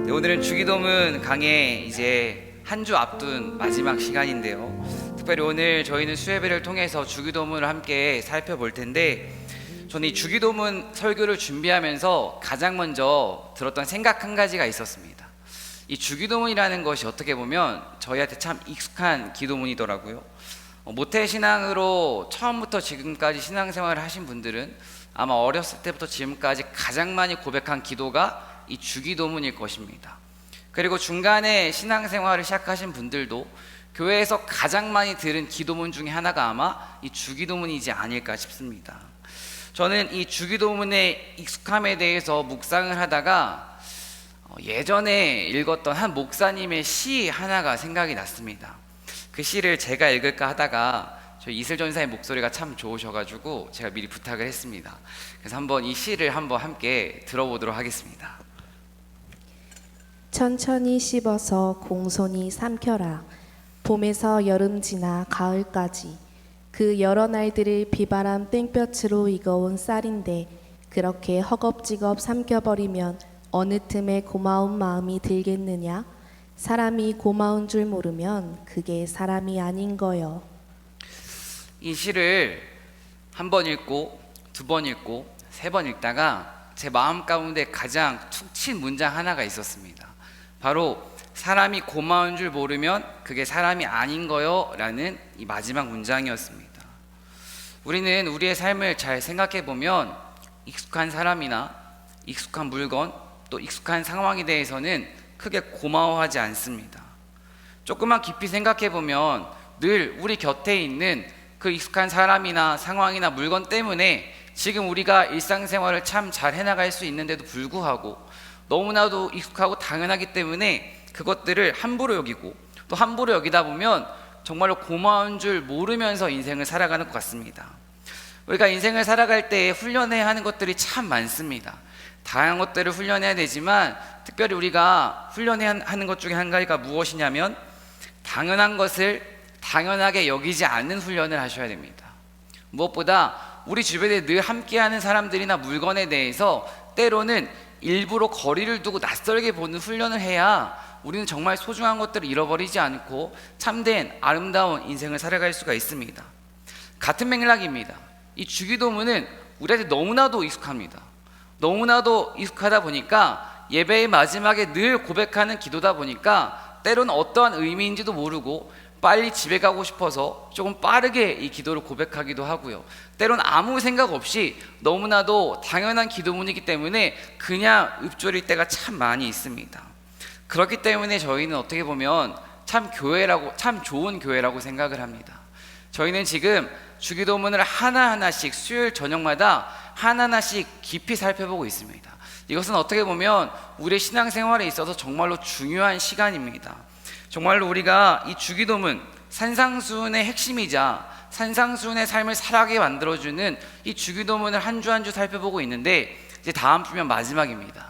네, 오늘은 주기도문 강의 이제 한 주 앞둔 마지막 시간인데요. 특별히 오늘 저희는 수예배를 통해서 주기도문을 함께 살펴볼 텐데, 저는 이 주기도문 설교를 준비하면서 가장 먼저 들었던 생각 한 가지가 있었습니다. 이 주기도문이라는 것이 어떻게 보면 저희한테 참 익숙한 기도문이더라고요. 모태신앙으로 처음부터 지금까지 신앙생활을 하신 분들은 아마 어렸을 때부터 지금까지 가장 많이 고백한 기도가 이 주기도문일 것입니다. 그리고 중간에 신앙생활을 시작하신 분들도 교회에서 가장 많이 들은 기도문 중에 하나가 아마 이 주기도문이지 아닐까 싶습니다. 저는 이 주기도문의 익숙함에 대해서 묵상을 하다가 예전에 읽었던 한 목사님의 시 하나가 생각이 났습니다. 그 시를 제가 읽을까 하다가 저희 이슬 전사의 목소리가 참 좋으셔가지고 제가 미리 부탁을 했습니다. 그래서 한번 이 시를 한번 함께 들어보도록 하겠습니다. 천천히 씹어서 공손히 삼켜라. 봄에서 여름 지나 가을까지 그 여러 날들을 비바람 땡볕으로 익어온 쌀인데 그렇게 허겁지겁 삼켜버리면 어느 틈에 고마운 마음이 들겠느냐? 사람이 고마운 줄 모르면 그게 사람이 아닌 거요. 이 시를 한 번 읽고 두 번 읽고 세 번 읽다가 제 마음 가운데 가장 툭 친 문장 하나가 있었습니다. 바로 사람이 고마운 줄 모르면 그게 사람이 아닌 거요 라는 이 마지막 문장이었습니다. 우리는 우리의 삶을 잘 생각해 보면 익숙한 사람이나 익숙한 물건 또 익숙한 상황에 대해서는 크게 고마워하지 않습니다. 조금만 깊이 생각해 보면 늘 우리 곁에 있는 그 익숙한 사람이나 상황이나 물건 때문에 지금 우리가 일상생활을 참 잘 해나갈 수 있는데도 불구하고 너무나도 익숙하고 당연하기 때문에 그것들을 함부로 여기고 또 함부로 여기다 보면 정말로 고마운 줄 모르면서 인생을 살아가는 것 같습니다. 우리가 인생을 살아갈 때 훈련해야 하는 것들이 참 많습니다. 다양한 것들을 훈련해야 되지만 특별히 우리가 훈련해야 하는 것 중에 한 가지가 무엇이냐면 당연한 것을 당연하게 여기지 않는 훈련을 하셔야 됩니다. 무엇보다 우리 주변에 늘 함께하는 사람들이나 물건에 대해서 때로는 일부러 거리를 두고 낯설게 보는 훈련을 해야 우리는 정말 소중한 것들을 잃어버리지 않고 참된 아름다운 인생을 살아갈 수가 있습니다. 같은 맥락입니다. 이 주기도문은 우리한테 너무나도 익숙합니다. 너무나도 익숙하다 보니까 예배의 마지막에 늘 고백하는 기도다 보니까 때로는 어떠한 의미인지도 모르고 빨리 집에 가고 싶어서 조금 빠르게 이 기도를 고백하기도 하고요. 때로는 아무 생각 없이 너무나도 당연한 기도문이기 때문에 그냥 읊조릴 때가 참 많이 있습니다. 그렇기 때문에 저희는 어떻게 보면 참 좋은 교회라고 생각을 합니다. 저희는 지금 주기도문을 하나하나씩 수요일 저녁마다 하나하나씩 깊이 살펴보고 있습니다. 이것은 어떻게 보면 우리의 신앙생활에 있어서 정말로 중요한 시간입니다. 정말로 우리가 이 주기도문 산상수훈의 핵심이자 산상수훈의 삶을 살아가게 만들어주는 이 주기도문을 한 주 한 주 살펴보고 있는데 이제 다음 주면 마지막입니다.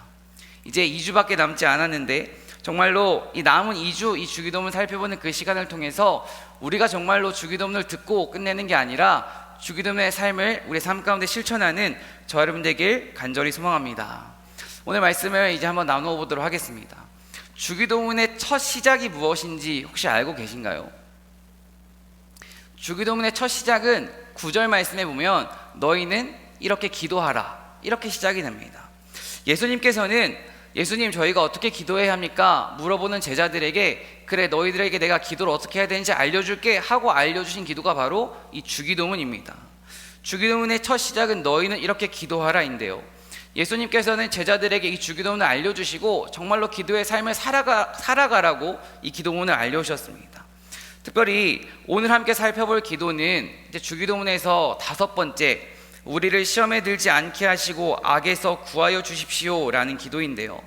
이제 2주밖에 남지 않았는데 정말로 이 남은 2주 이 주기도문 살펴보는 그 시간을 통해서 우리가 정말로 주기도문을 듣고 끝내는 게 아니라 주기도문의 삶을 우리의 삶 가운데 실천하는 저 여러분 되길 간절히 소망합니다. 오늘 말씀을 이제 한번 나누어 보도록 하겠습니다. 주기도문의 첫 시작이 무엇인지 혹시 알고 계신가요? 주기도문의 첫 시작은 9절 말씀에 보면 너희는 이렇게 기도하라 이렇게 시작이 됩니다. 예수님 저희가 어떻게 기도해야 합니까? 물어보는 제자들에게 그래 너희들에게 내가 기도를 어떻게 해야 되는지 알려줄게 하고 알려주신 기도가 바로 이 주기도문입니다. 주기도문의 첫 시작은 너희는 이렇게 기도하라인데요. 예수님께서는 제자들에게 이 주기도문을 알려주시고 정말로 기도의 삶을 살아가라고 이 기도문을 알려주셨습니다. 특별히 오늘 함께 살펴볼 기도는 이제 주기도문에서 5번째 우리를 시험에 들지 않게 하시고 악에서 구하여 주십시오 라는 기도인데요.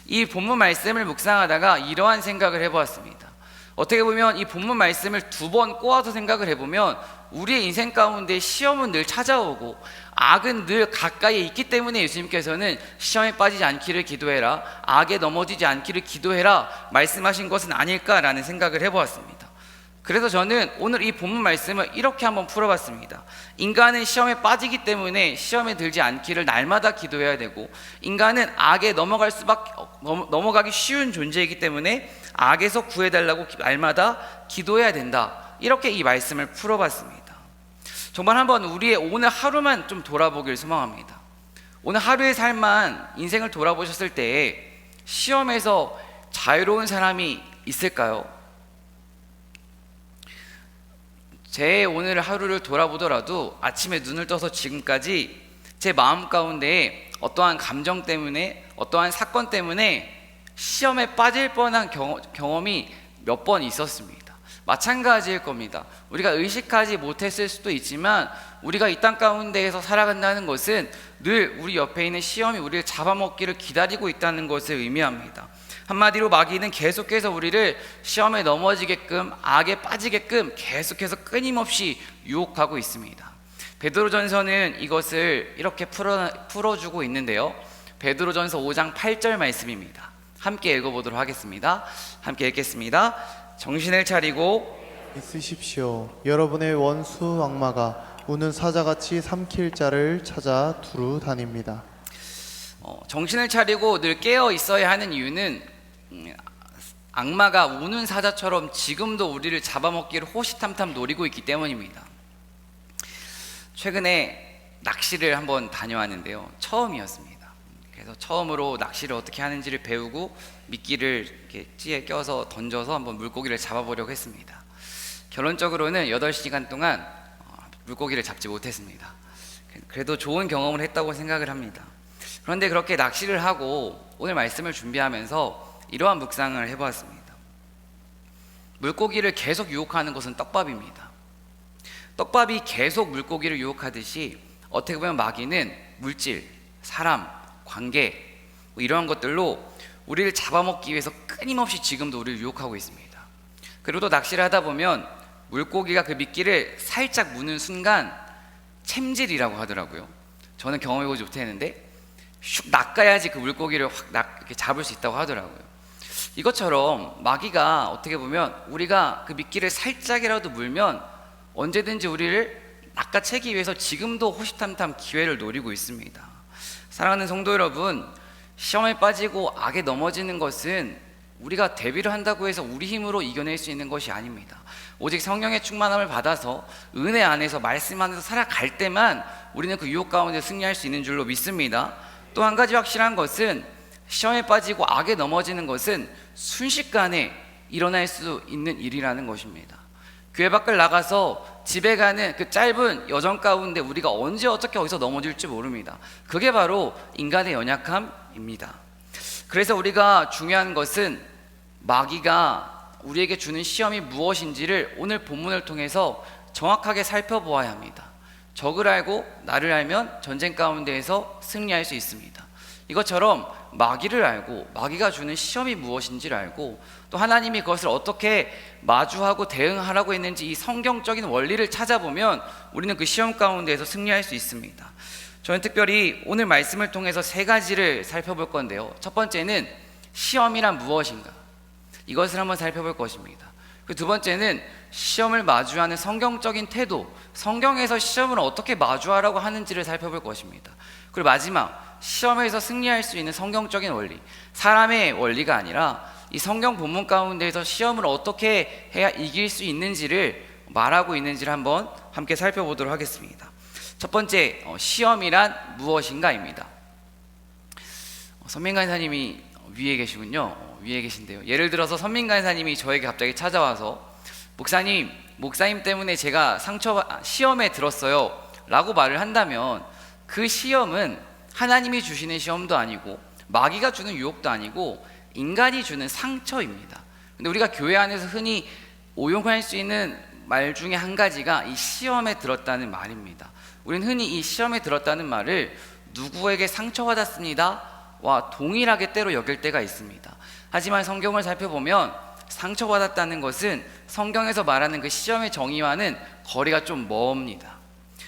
이 본문 말씀을 묵상하다가 이러한 생각을 해보았습니다. 어떻게 보면 이 본문 말씀을 2번 꼬아서 생각을 해보면 우리의 인생 가운데 시험은 늘 찾아오고 악은 늘 가까이에 있기 때문에 예수님께서는 시험에 빠지지 않기를 기도해라, 악에 넘어지지 않기를 기도해라 말씀하신 것은 아닐까라는 생각을 해보았습니다. 그래서 저는 오늘 이 본문 말씀을 이렇게 한번 풀어봤습니다. 인간은 시험에 빠지기 때문에 시험에 들지 않기를 날마다 기도해야 되고, 인간은 악에 넘어가기 쉬운 존재이기 때문에 악에서 구해달라고 날마다 기도해야 된다. 이렇게 이 말씀을 풀어봤습니다. 정말 한번 우리의 오늘 하루만 좀 돌아보길 소망합니다. 오늘 하루의 삶만 인생을 돌아보셨을 때 시험에서 자유로운 사람이 있을까요? 제 오늘 하루를 돌아보더라도 아침에 눈을 떠서 지금까지 제 마음 가운데 어떠한 감정 때문에, 어떠한 사건 때문에 시험에 빠질 뻔한 경험이 몇 번 있었습니다. 마찬가지일 겁니다. 우리가 의식하지 못했을 수도 있지만 우리가 이 땅 가운데에서 살아간다는 것은 늘 우리 옆에 있는 시험이 우리를 잡아먹기를 기다리고 있다는 것을 의미합니다. 한마디로 마귀는 계속해서 우리를 시험에 넘어지게끔, 악에 빠지게끔 계속해서 끊임없이 유혹하고 있습니다. 베드로전서는 이것을 이렇게 풀어주고 있는데요. 베드로전서 5장 8절 말씀입니다. 함께 읽어보도록 하겠습니다. 함께 읽겠습니다. 정신을 차리고 있으십시오. 여러분의 원수 악마가 우는 사자같이 삼킬 자를 찾아 두루 다닙니다. 정신을 차리고 늘 깨어 있어야 하는 이유는 악마가 우는 사자처럼 지금도 우리를 잡아먹기를 호시탐탐 노리고 있기 때문입니다. 최근에 낚시를 한번 다녀왔는데요. 처음이었습니다. 그래서 처음으로 낚시를 어떻게 하는지를 배우고 미끼를 이렇게 찌에 껴서 던져서 한번 물고기를 잡아보려고 했습니다. 결론적으로는 8시간 동안 물고기를 잡지 못했습니다. 그래도 좋은 경험을 했다고 생각을 합니다. 그런데 그렇게 낚시를 하고 오늘 말씀을 준비하면서 이러한 묵상을 해보았습니다. 물고기를 계속 유혹하는 것은 떡밥입니다. 떡밥이 계속 물고기를 유혹하듯이 어떻게 보면 마귀는 물질, 사람, 관계 이러한 것들로 우리를 잡아먹기 위해서 끊임없이 지금도 우리를 유혹하고 있습니다. 그리고 또 낚시를 하다 보면 물고기가 그 미끼를 살짝 무는 순간 챔질이라고 하더라고요. 저는 경험해보지 못했는데 슉 낚아야지 그 물고기를 확 이렇게 잡을 수 있다고 하더라고요. 이것처럼 마귀가 어떻게 보면 우리가 그 미끼를 살짝이라도 물면 언제든지 우리를 낚아채기 위해서 지금도 호시탐탐 기회를 노리고 있습니다. 사랑하는 성도 여러분, 시험에 빠지고 악에 넘어지는 것은 우리가 대비를 한다고 해서 우리 힘으로 이겨낼 수 있는 것이 아닙니다. 오직 성령의 충만함을 받아서 은혜 안에서, 말씀 안에서 살아갈 때만 우리는 그 유혹 가운데 승리할 수 있는 줄로 믿습니다. 또 한 가지 확실한 것은 시험에 빠지고 악에 넘어지는 것은 순식간에 일어날 수 있는 일이라는 것입니다. 교회 밖을 나가서 집에 가는 그 짧은 여정 가운데 우리가 언제 어떻게 어디서 넘어질지 모릅니다. 그게 바로 인간의 연약함입니다. 그래서 우리가 중요한 것은 마귀가 우리에게 주는 시험이 무엇인지를 오늘 본문을 통해서 정확하게 살펴보아야 합니다. 적을 알고 나를 알면 전쟁 가운데에서 승리할 수 있습니다. 이것처럼 마귀를 알고 마귀가 주는 시험이 무엇인지를 알고 또 하나님이 그것을 어떻게 마주하고 대응하라고 했는지 이 성경적인 원리를 찾아보면 우리는 그 시험 가운데에서 승리할 수 있습니다. 저는 특별히 오늘 말씀을 통해서 3가지를 살펴볼 건데요. 첫 번째는 시험이란 무엇인가, 이것을 한번 살펴볼 것입니다. 그 두 번째는 시험을 마주하는 성경적인 태도, 성경에서 시험을 어떻게 마주하라고 하는지를 살펴볼 것입니다. 그리고 마지막, 시험에서 승리할 수 있는 성경적인 원리, 사람의 원리가 아니라 이 성경 본문 가운데에서 시험을 어떻게 해야 이길 수 있는지를 말하고 있는지를 한번 함께 살펴보도록 하겠습니다. 첫 번째, 시험이란 무엇인가입니다. 선민 간사님이 위에 계시군요. 위에 계신데요. 예를 들어서 선민 간사님이 저에게 갑자기 찾아와서 목사님 때문에 제가 시험에 들었어요 라고 말을 한다면 그 시험은 하나님이 주시는 시험도 아니고 마귀가 주는 유혹도 아니고 인간이 주는 상처입니다. 근데 우리가 교회 안에서 흔히 오용할 수 있는 말 중에 한 가지가 이 시험에 들었다는 말입니다. 우리는 흔히 이 시험에 들었다는 말을 누구에게 상처받았습니다 와 동일하게 때로 여길 때가 있습니다. 하지만 성경을 살펴보면 상처받았다는 것은 성경에서 말하는 그 시험의 정의와는 거리가 좀 멉니다.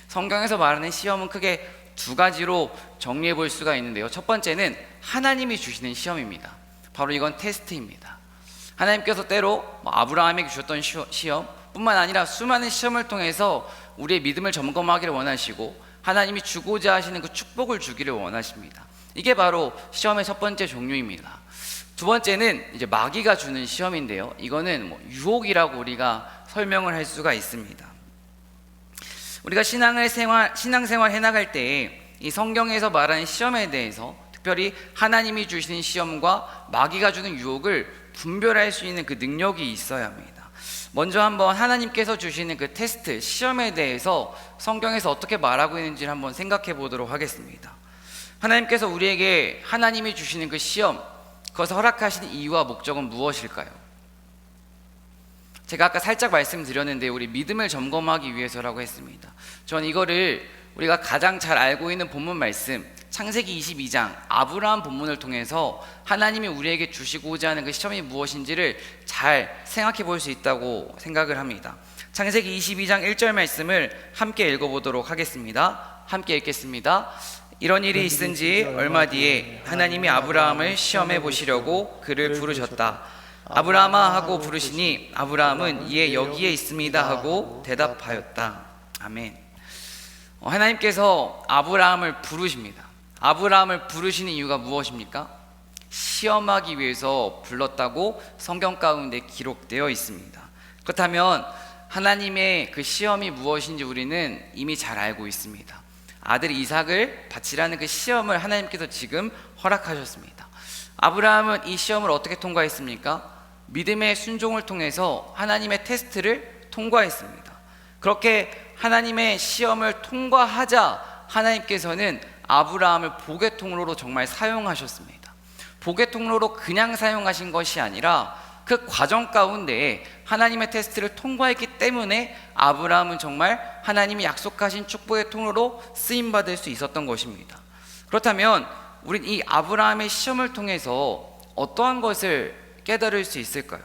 성경에서 말하는 시험은 크게 2가지로 정리해 볼 수가 있는데요. 첫 번째는 하나님이 주시는 시험입니다. 바로 이건 테스트입니다. 하나님께서 때로 아브라함에게 주셨던 시험, 뿐만 아니라 수많은 시험을 통해서 우리의 믿음을 점검하기를 원하시고 하나님이 주고자 하시는 그 축복을 주기를 원하십니다. 이게 바로 시험의 첫 번째 종류입니다. 두 번째는 이제 마귀가 주는 시험인데요. 이거는 유혹이라고 우리가 설명을 할 수가 있습니다. 우리가 신앙생활 해나갈 때 이 성경에서 말하는 시험에 대해서 특별히 하나님이 주시는 시험과 마귀가 주는 유혹을 분별할 수 있는 그 능력이 있어야 합니다. 먼저 한번 하나님께서 주시는 그 테스트, 시험에 대해서 성경에서 어떻게 말하고 있는지를 한번 생각해 보도록 하겠습니다. 하나님께서 우리에게 하나님이 주시는 그 시험, 그것을 허락하신 이유와 목적은 무엇일까요? 제가 아까 살짝 말씀드렸는데 우리 믿음을 점검하기 위해서라고 했습니다. 저는 이거를 우리가 가장 잘 알고 있는 본문 말씀 창세기 22장 아브라함 본문을 통해서 하나님이 우리에게 주시고자 하는 그 시험이 무엇인지를 잘 생각해 볼 수 있다고 생각을 합니다. 창세기 22장 1절 말씀을 함께 읽어보도록 하겠습니다. 함께 읽겠습니다. 이런 일이 있은 지 얼마 뒤에 하나님이 아브라함을 시험해 보시려고 그를 부르셨다. 아브라함아 하고 부르시니 아브라함은 이에 여기에 있습니다 하고 대답하였다. 아멘. 하나님께서 아브라함을 부르십니다. 아브라함을 부르시는 이유가 무엇입니까? 시험하기 위해서 불렀다고 성경 가운데 기록되어 있습니다. 그렇다면 하나님의 그 시험이 무엇인지 우리는 이미 잘 알고 있습니다. 아들 이삭을 바치라는 그 시험을 하나님께서 지금 허락하셨습니다. 아브라함은 이 시험을 어떻게 통과했습니까? 믿음의 순종을 통해서 하나님의 테스트를 통과했습니다. 그렇게 하나님의 시험을 통과하자 하나님께서는 아브라함을 복의 통로로 정말 사용하셨습니다. 복의 통로로 그냥 사용하신 것이 아니라 그 과정 가운데 하나님의 테스트를 통과했기 때문에 아브라함은 정말 하나님이 약속하신 축복의 통로로 쓰임받을 수 있었던 것입니다. 그렇다면 우린 이 아브라함의 시험을 통해서 어떠한 것을 깨달을 수 있을까요?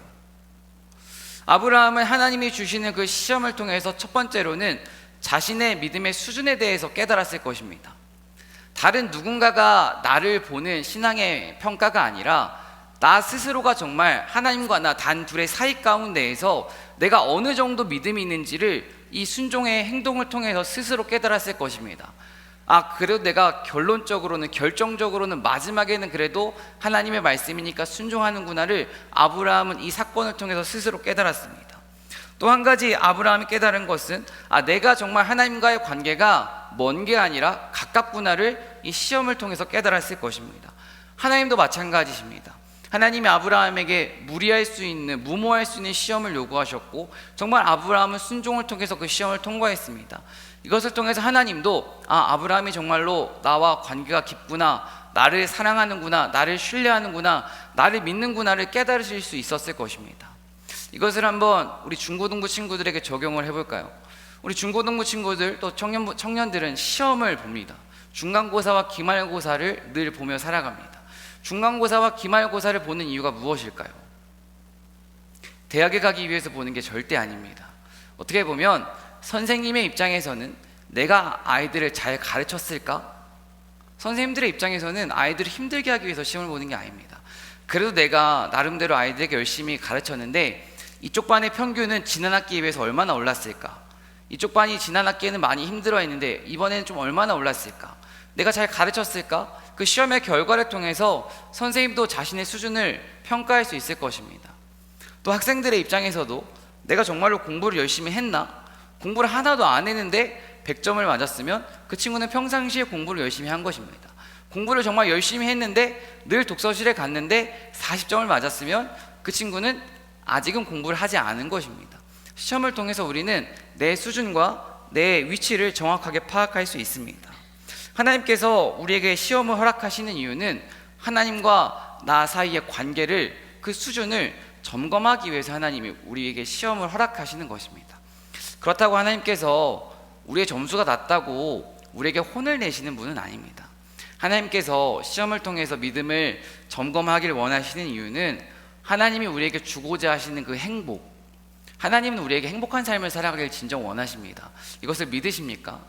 아브라함은 하나님이 주시는 그 시험을 통해서 첫 번째로는 자신의 믿음의 수준에 대해서 깨달았을 것입니다. 다른 누군가가 나를 보는 신앙의 평가가 아니라 나 스스로가 정말 하나님과 나 단 둘의 사이 가운데에서 내가 어느 정도 믿음이 있는지를 이 순종의 행동을 통해서 스스로 깨달았을 것입니다. 그래도 내가 결정적으로는 마지막에는 그래도 하나님의 말씀이니까 순종하는구나를 아브라함은 이 사건을 통해서 스스로 깨달았습니다. 또 한 가지 아브라함이 깨달은 것은 내가 정말 하나님과의 관계가 먼 게 아니라 가깝구나를 이 시험을 통해서 깨달았을 것입니다. 하나님도 마찬가지십니다. 하나님이 아브라함에게 무모할 수 있는 시험을 요구하셨고 정말 아브라함은 순종을 통해서 그 시험을 통과했습니다. 이것을 통해서 하나님도 아브라함이 정말로 나와 관계가 깊구나, 나를 사랑하는구나, 나를 신뢰하는구나, 나를 믿는구나를 깨달으실 수 있었을 것입니다. 이것을 한번 우리 중고등부 친구들에게 적용을 해볼까요? 우리 중고등부 친구들 또 청년들은 시험을 봅니다. 중간고사와 기말고사를 늘 보며 살아갑니다. 중간고사와 기말고사를 보는 이유가 무엇일까요? 대학에 가기 위해서 보는 게 절대 아닙니다. 어떻게 보면 선생님의 입장에서는 내가 아이들을 잘 가르쳤을까? 선생님들의 입장에서는 아이들을 힘들게 하기 위해서 시험을 보는 게 아닙니다. 그래도 내가 나름대로 아이들에게 열심히 가르쳤는데 이쪽 반의 평균은 지난 학기에 비해서 얼마나 올랐을까? 이쪽 반이 지난 학기에는 많이 힘들어했는데 이번에는 좀 얼마나 올랐을까? 내가 잘 가르쳤을까? 그 시험의 결과를 통해서 선생님도 자신의 수준을 평가할 수 있을 것입니다. 또 학생들의 입장에서도 내가 정말로 공부를 열심히 했나? 공부를 하나도 안 했는데 100점을 맞았으면 그 친구는 평상시에 공부를 열심히 한 것입니다. 공부를 정말 열심히 했는데 늘 독서실에 갔는데 40점을 맞았으면 그 친구는 아직은 공부를 하지 않은 것입니다. 시험을 통해서 우리는 내 수준과 내 위치를 정확하게 파악할 수 있습니다. 하나님께서 우리에게 시험을 허락하시는 이유는 하나님과 나 사이의 관계를, 그 수준을 점검하기 위해서 하나님이 우리에게 시험을 허락하시는 것입니다. 그렇다고 하나님께서 우리의 점수가 낮다고 우리에게 혼을 내시는 분은 아닙니다. 하나님께서 시험을 통해서 믿음을 점검하기를 원하시는 이유는 하나님이 우리에게 주고자 하시는 그 행복, 하나님은 우리에게 행복한 삶을 살아가길 진정 원하십니다. 이것을 믿으십니까?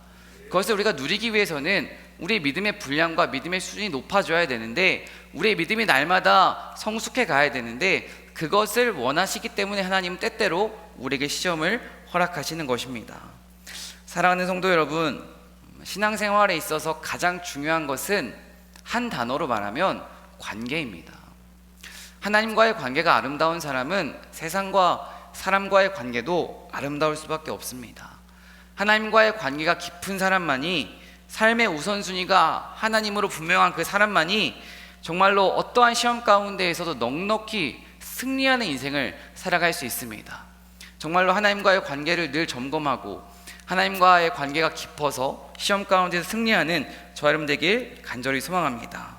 그것을 우리가 누리기 위해서는 우리의 믿음의 분량과 믿음의 수준이 높아져야 되는데, 우리의 믿음이 날마다 성숙해 가야 되는데, 그것을 원하시기 때문에 하나님은 때때로 우리에게 시험을 허락하시는 것입니다. 사랑하는 성도 여러분, 신앙생활에 있어서 가장 중요한 것은 한 단어로 말하면 관계입니다. 하나님과의 관계가 아름다운 사람은 세상과 사람과의 관계도 아름다울 수밖에 없습니다. 하나님과의 관계가 깊은 사람만이, 삶의 우선순위가 하나님으로 분명한 그 사람만이 정말로 어떠한 시험 가운데에서도 넉넉히 승리하는 인생을 살아갈 수 있습니다. 정말로 하나님과의 관계를 늘 점검하고 하나님과의 관계가 깊어서 시험 가운데서 승리하는 저 여러분 되길 간절히 소망합니다.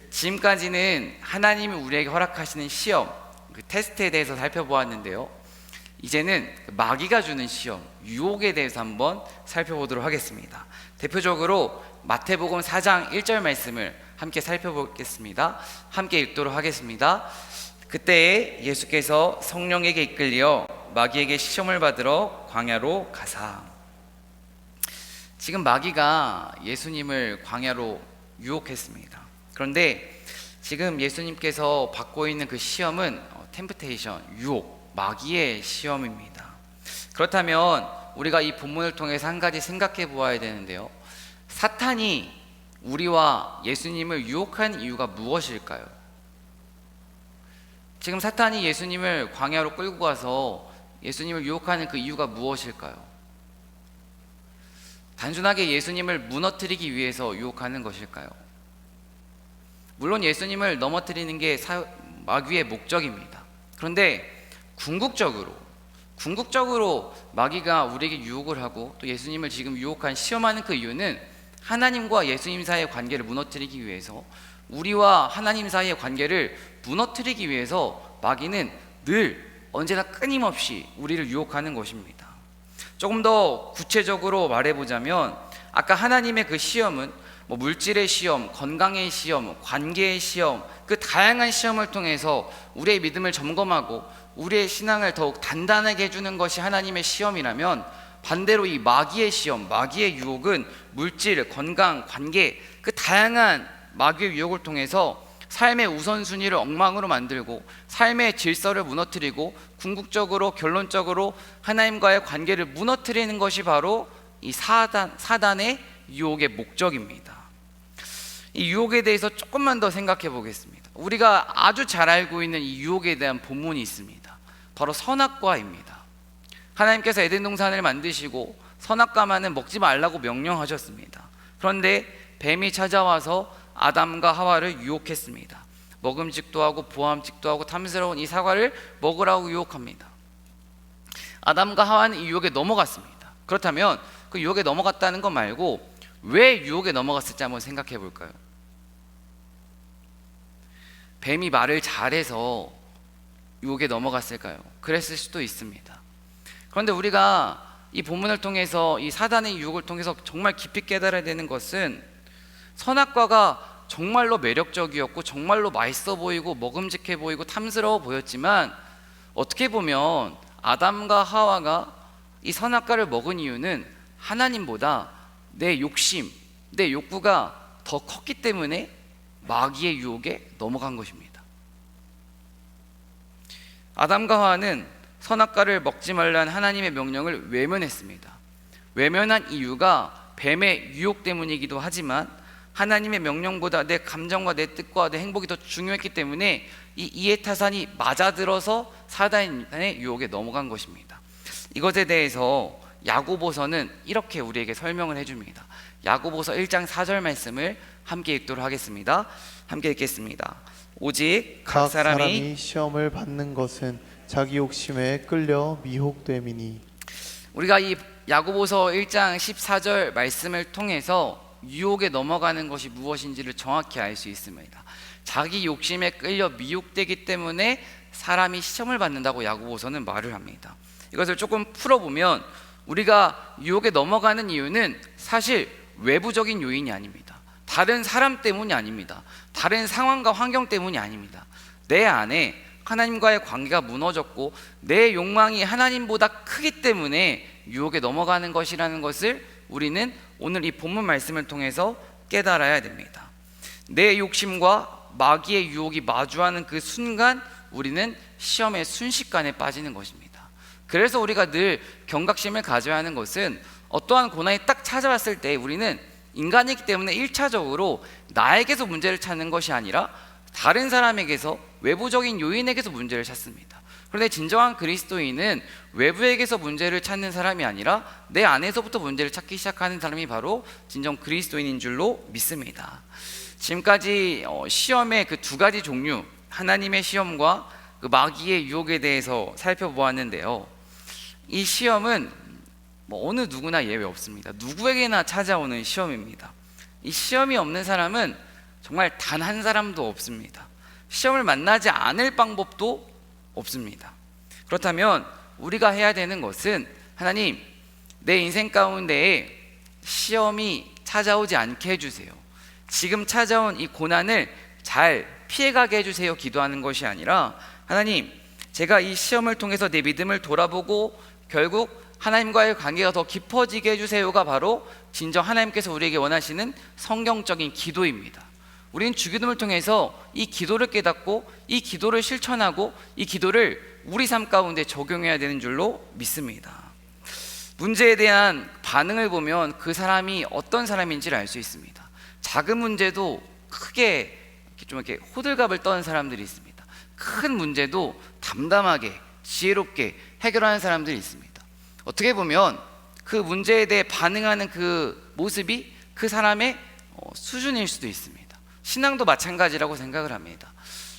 지금까지는 하나님이 우리에게 허락하시는 시험, 그 테스트에 대해서 살펴보았는데요. 이제는 마귀가 주는 시험, 유혹에 대해서 한번 살펴보도록 하겠습니다. 대표적으로 마태복음 4장 1절 말씀을 함께 살펴보겠습니다. 함께 읽도록 하겠습니다. 그때에 예수께서 성령에게 이끌려 마귀에게 시험을 받으러 광야로 가사. 지금 마귀가 예수님을 광야로 유혹했습니다. 그런데 지금 예수님께서 받고 있는 그 시험은 템프테이션, 유혹, 마귀의 시험입니다. 그렇다면 우리가 이 본문을 통해서 한 가지 생각해 보아야 되는데요. 사탄이 우리와 예수님을 유혹한 이유가 무엇일까요? 지금 사탄이 예수님을 광야로 끌고 가서 예수님을 유혹하는 그 이유가 무엇일까요? 단순하게 예수님을 무너뜨리기 위해서 유혹하는 것일까요? 물론 예수님을 넘어뜨리는 게 마귀의 목적입니다. 그런데 궁극적으로 마귀가 우리에게 유혹을 하고 또 예수님을 지금 유혹한 시험하는 그 이유는 하나님과 예수님 사이의 관계를 무너뜨리기 위해서, 우리와 하나님 사이의 관계를 무너뜨리기 위해서 마귀는 늘 언제나 끊임없이 우리를 유혹하는 것입니다. 조금 더 구체적으로 말해보자면 아까 하나님의 그 시험은 물질의 시험, 건강의 시험, 관계의 시험, 그 다양한 시험을 통해서 우리의 믿음을 점검하고 우리의 신앙을 더욱 단단하게 해주는 것이 하나님의 시험이라면, 반대로 이 마귀의 시험, 마귀의 유혹은 물질, 건강, 관계, 그 다양한 마귀의 유혹을 통해서 삶의 우선순위를 엉망으로 만들고 삶의 질서를 무너뜨리고 궁극적으로 결론적으로 하나님과의 관계를 무너뜨리는 것이 바로 이 사단의 유혹의 목적입니다. 이 유혹에 대해서 조금만 더 생각해 보겠습니다. 우리가 아주 잘 알고 있는 이 유혹에 대한 본문이 있습니다. 바로 선악과입니다. 하나님께서 에덴 동산을 만드시고 선악과만은 먹지 말라고 명령하셨습니다. 그런데 뱀이 찾아와서 아담과 하와를 유혹했습니다. 먹음직도 하고 보암직도 하고 탐스러운 이 사과를 먹으라고 유혹합니다. 아담과 하와는 이 유혹에 넘어갔습니다. 그렇다면 그 유혹에 넘어갔다는 것 말고 왜 유혹에 넘어갔을지 한번 생각해 볼까요? 뱀이 말을 잘해서 유혹에 넘어갔을까요? 그랬을 수도 있습니다. 그런데 우리가 이 본문을 통해서 이 사단의 유혹을 통해서 정말 깊이 깨달아야 되는 것은, 선악과가 정말로 매력적이었고 정말로 맛있어 보이고 먹음직해 보이고 탐스러워 보였지만, 어떻게 보면 아담과 하와가 이 선악과를 먹은 이유는 하나님보다 내 욕심, 내 욕구가 더 컸기 때문에 마귀의 유혹에 넘어간 것입니다. 아담과 하와는 선악과를 먹지 말라는 하나님의 명령을 외면했습니다. 외면한 이유가 뱀의 유혹 때문이기도 하지만 하나님의 명령보다 내 감정과 내 뜻과 내 행복이 더 중요했기 때문에 이 이해타산이 맞아들어서 사단의 유혹에 넘어간 것입니다. 이것에 대해서 야고보서는 이렇게 우리에게 설명을 해줍니다. 야고보서 1장 4절 말씀을 함께 읽도록 하겠습니다. 함께 읽겠습니다. 오직 각 사람이 시험을 받는 것은 자기 욕심에 끌려 미혹됨이니. 우리가 이 야고보서 1장 14절 말씀을 통해서 유혹에 넘어가는 것이 무엇인지를 정확히 알 수 있습니다. 자기 욕심에 끌려 미혹되기 때문에 사람이 시험을 받는다고 야고보서는 말을 합니다. 이것을 조금 풀어보면 우리가 유혹에 넘어가는 이유는 사실 외부적인 요인이 아닙니다. 다른 사람 때문이 아닙니다. 다른 상황과 환경 때문이 아닙니다. 내 안에 하나님과의 관계가 무너졌고 내 욕망이 하나님보다 크기 때문에 유혹에 넘어가는 것이라는 것을 우리는 오늘 이 본문 말씀을 통해서 깨달아야 됩니다. 내 욕심과 마귀의 유혹이 마주하는 그 순간 우리는 시험에 순식간에 빠지는 것입니다. 그래서 우리가 늘 경각심을 가져야 하는 것은 어떠한 고난이 딱 찾아왔을 때 우리는 인간이기 때문에 1차적으로 나에게서 문제를 찾는 것이 아니라 다른 사람에게서, 외부적인 요인에게서 문제를 찾습니다. 그런데 진정한 그리스도인은 외부에게서 문제를 찾는 사람이 아니라 내 안에서부터 문제를 찾기 시작하는 사람이 바로 진정 그리스도인인 줄로 믿습니다. 지금까지 시험의 그 두 가지 종류, 하나님의 시험과 그 마귀의 유혹에 대해서 살펴보았는데요. 이 시험은 어느 누구나 예외 없습니다. 누구에게나 찾아오는 시험입니다. 이 시험이 없는 사람은 정말 단 한 사람도 없습니다. 시험을 만나지 않을 방법도 없습니다. 그렇다면 우리가 해야 되는 것은, 하나님, 내 인생 가운데에 시험이 찾아오지 않게 해주세요. 지금 찾아온 이 고난을 잘 피해가게 해주세요 기도하는 것이 아니라, 하나님, 제가 이 시험을 통해서 내 믿음을 돌아보고 결국 하나님과의 관계가 더 깊어지게 해주세요가 바로 진정 하나님께서 우리에게 원하시는 성경적인 기도입니다. 우리는 주기도를 통해서 이 기도를 깨닫고 이 기도를 실천하고 이 기도를 우리 삶 가운데 적용해야 되는 줄로 믿습니다. 문제에 대한 반응을 보면 그 사람이 어떤 사람인지를 알 수 있습니다. 작은 문제도 크게 좀 이렇게 호들갑을 떠는 사람들이 있습니다. 큰 문제도 담담하게 지혜롭게 해결하는 사람들이 있습니다. 어떻게 보면 그 문제에 대해 반응하는 그 모습이 그 사람의 수준일 수도 있습니다. 신앙도 마찬가지라고 생각을 합니다.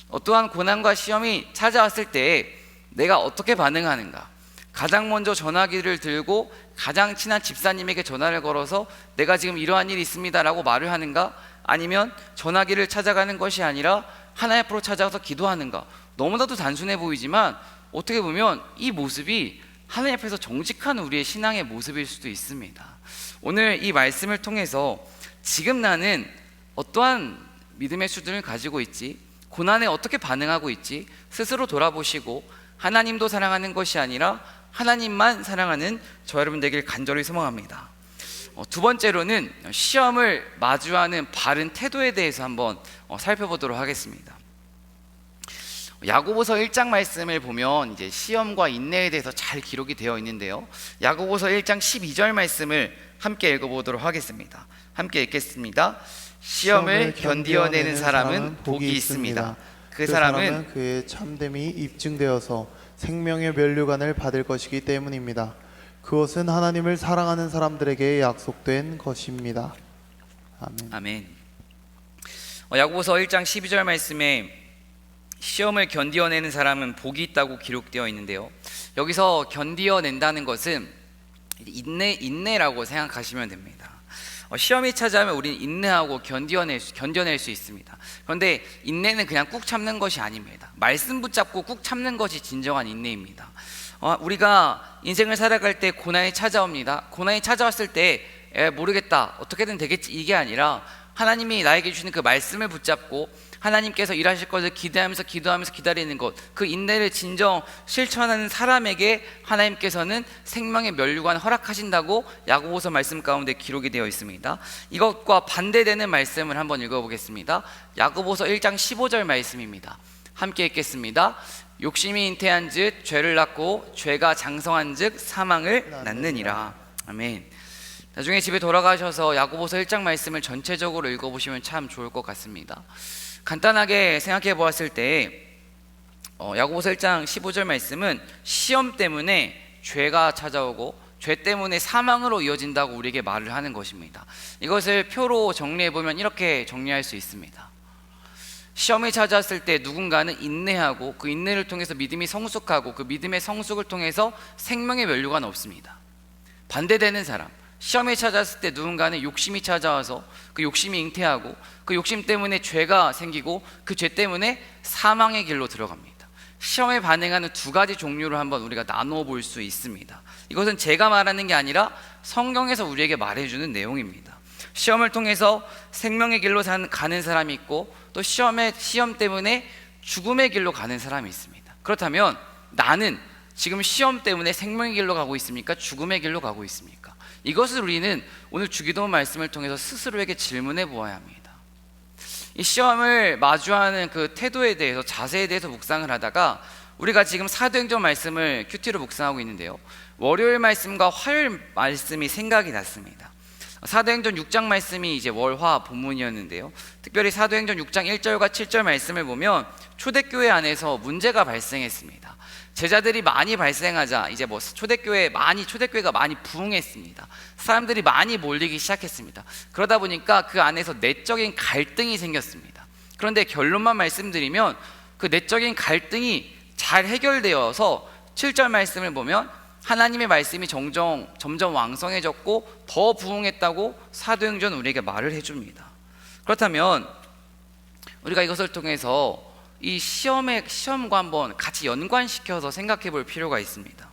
어떠한 고난과 시험이 찾아왔을 때 내가 어떻게 반응하는가, 가장 먼저 전화기를 들고 가장 친한 집사님에게 전화를 걸어서 내가 지금 이러한 일이 있습니다 라고 말을 하는가, 아니면 전화기를 찾아가는 것이 아니라 하나님 앞으로 찾아가서 기도하는가. 너무나도 단순해 보이지만 어떻게 보면 이 모습이 하나님 앞에서 정직한 우리의 신앙의 모습일 수도 있습니다. 오늘 이 말씀을 통해서 지금 나는 어떠한 믿음의 수준을 가지고 있지, 고난에 어떻게 반응하고 있지 스스로 돌아보시고 하나님도 사랑하는 것이 아니라 하나님만 사랑하는 저 여러분 되길 간절히 소망합니다. 두 번째로는 시험을 마주하는 바른 태도에 대해서 한번 살펴보도록 하겠습니다. 야고보서 1장 말씀을 보면 이제 시험과 인내에 대해서 잘 기록이 되어 있는데요. 야고보서 1장 12절 말씀을 함께 읽어보도록 하겠습니다. 함께 읽겠습니다. 시험을 견디어내는 사람은 복이 있습니다. 그 사람은 그의 참됨이 입증되어서 생명의 면류관을 받을 것이기 때문입니다. 그것은 하나님을 사랑하는 사람들에게 약속된 것입니다. 아멘. 아멘. 야고보서 1장 12절 말씀에 시험을 견디어내는 사람은 복이 있다고 기록되어 있는데요. 여기서 견디어낸다는 것은 인내라고 생각하시면 됩니다. 시험이 찾아오면 우리는 인내하고 견뎌낼 수 있습니다. 그런데 인내는 그냥 꾹 참는 것이 아닙니다. 말씀 붙잡고 꾹 참는 것이 진정한 인내입니다. 우리가 인생을 살아갈 때 고난이 찾아옵니다. 고난이 찾아왔을 때 모르겠다, 어떻게든 되겠지, 이게 아니라 하나님이 나에게 주시는 그 말씀을 붙잡고 하나님께서 일하실 것을 기대하면서 기도하면서 기다리는 것, 그 인내를 진정 실천하는 사람에게 하나님께서는 생명의 면류관 허락하신다고 야고보서 말씀 가운데 기록이 되어 있습니다. 이것과 반대되는 말씀을 한번 읽어보겠습니다. 야고보서 1장 15절 말씀입니다. 함께 읽겠습니다. 욕심이 잉태한 즉 죄를 낳고 죄가 장성한 즉 사망을 낳느니라. 아멘. 나중에 집에 돌아가셔서 야고보서 1장 말씀을 전체적으로 읽어보시면 참 좋을 것 같습니다. 간단하게 생각해 보았을 때 야고보서 1장 15절 말씀은 시험 때문에 죄가 찾아오고 죄 때문에 사망으로 이어진다고 우리에게 말을 하는 것입니다. 이것을 표로 정리해 보면 이렇게 정리할 수 있습니다. 시험이 찾아왔을 때 누군가는 인내하고 그 인내를 통해서 믿음이 성숙하고 그 믿음의 성숙을 통해서 생명의 면류관 없습니다. 반대되는 사람, 시험이 찾아왔을 때 누군가는 욕심이 찾아와서 그 욕심이 잉태하고 그 욕심 때문에 죄가 생기고 그 죄 때문에 사망의 길로 들어갑니다. 시험에 반응하는 두 가지 종류를 한번 우리가 나누어 볼 수 있습니다. 이것은 제가 말하는 게 아니라 성경에서 우리에게 말해주는 내용입니다. 시험을 통해서 생명의 길로 가는 사람이 있고 또 시험 때문에 죽음의 길로 가는 사람이 있습니다. 그렇다면 나는 지금 시험 때문에 생명의 길로 가고 있습니까? 죽음의 길로 가고 있습니까? 이것을 우리는 오늘 주기도 말씀을 통해서 스스로에게 질문해 보아야 합니다. 이 시험을 마주하는 그 태도에 대해서, 자세에 대해서 묵상을 하다가 우리가 지금 사도행전 말씀을 큐티로 묵상하고 있는데요, 월요일 말씀과 화요일 말씀이 생각이 났습니다. 사도행전 6장 말씀이 이제 월화 본문이었는데요, 특별히 사도행전 6장 1절과 7절 말씀을 보면 초대교회 안에서 문제가 발생했습니다. 제자들이 많이 발생하자 이제 초대교회가 많이 부흥했습니다. 사람들이 많이 몰리기 시작했습니다. 그러다 보니까 그 안에서 내적인 갈등이 생겼습니다. 그런데 결론만 말씀드리면 그 내적인 갈등이 잘 해결되어서 7절 말씀을 보면 하나님의 말씀이 점점 왕성해졌고 더 부흥했다고 사도행전 우리에게 말을 해줍니다. 그렇다면 우리가 이것을 통해서 이 시험과 한번 같이 연관시켜서 생각해 볼 필요가 있습니다.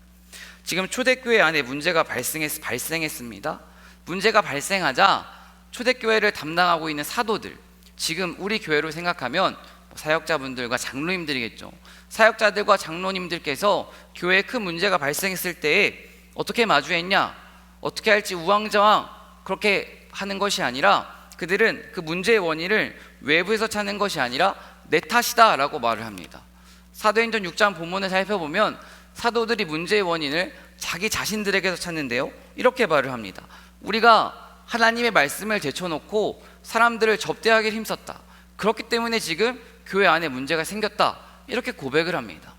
지금 초대교회 안에 문제가 발생했습니다. 문제가 발생하자 초대교회를 담당하고 있는 사도들, 지금 우리 교회로 생각하면 사역자분들과 장로님들이겠죠. 사역자들과 장로님들께서 교회에 큰 문제가 발생했을 때에 어떻게 마주했냐, 어떻게 할지 우왕좌왕 그렇게 하는 것이 아니라 그들은 그 문제의 원인을 외부에서 찾는 것이 아니라 내 탓이다 라고 말을 합니다. 사도행전 6장 본문을 살펴보면 사도들이 문제의 원인을 자기 자신들에게서 찾는데요, 이렇게 말을 합니다. 우리가 하나님의 말씀을 제쳐놓고 사람들을 접대하기를 힘썼다. 그렇기 때문에 지금 교회 안에 문제가 생겼다, 이렇게 고백을 합니다.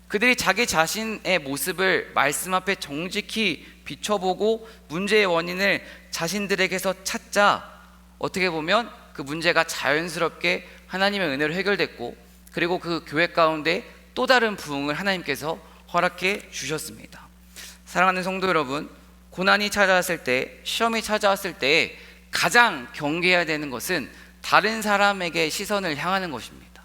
그들이 자기 자신의 모습을 말씀 앞에 정직히 비춰보고 문제의 원인을 자신들에게서 찾자 어떻게 보면 그 문제가 자연스럽게 하나님의 은혜로 해결됐고, 그리고 그 교회 가운데 또 다른 부흥을 하나님께서 허락해 주셨습니다. 사랑하는 성도 여러분, 고난이 찾아왔을 때, 시험이 찾아왔을 때 가장 경계해야 되는 것은 다른 사람에게 시선을 향하는 것입니다.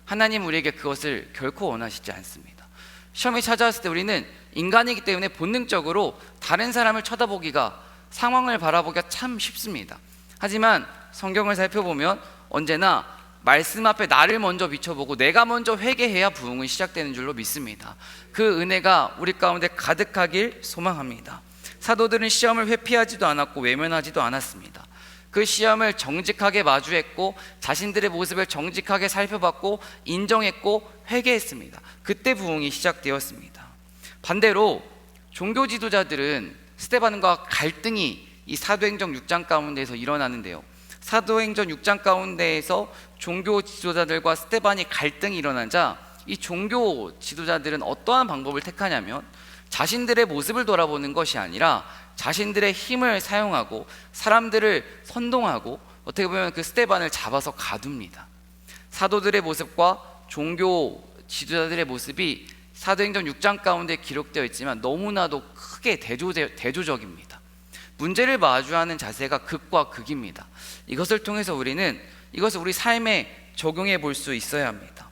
하나님 우리에게 그것을 결코 원하시지 않습니다. 시험이 찾아왔을 때 우리는 인간이기 때문에 본능적으로 다른 사람을 쳐다보기가, 상황을 바라보기가 참 쉽습니다. 하지만 성경을 살펴보면 언제나 말씀 앞에 나를 먼저 비춰보고 내가 먼저 회개해야 부흥은 시작되는 줄로 믿습니다. 그 은혜가 우리 가운데 가득하길 소망합니다. 사도들은 시험을 회피하지도 않았고 외면하지도 않았습니다. 그 시험을 정직하게 마주했고 자신들의 모습을 정직하게 살펴봤고 인정했고 회개했습니다. 그때 부흥이 시작되었습니다. 반대로 종교 지도자들은 스데반과 갈등이 이 사도행전 6장 가운데에서 일어나는데요, 사도행전 6장 가운데에서 종교 지도자들과 스데반이 갈등이 일어나자 이 종교 지도자들은 어떠한 방법을 택하냐면 자신들의 모습을 돌아보는 것이 아니라 자신들의 힘을 사용하고 사람들을 선동하고 어떻게 보면 그 스데반을 잡아서 가둡니다. 사도들의 모습과 종교 지도자들의 모습이 사도행전 6장 가운데 기록되어 있지만 너무나도 크게 대조적입니다. 문제를 마주하는 자세가 극과 극입니다. 이것을 통해서 우리는 이것을 우리 삶에 적용해 볼 수 있어야 합니다.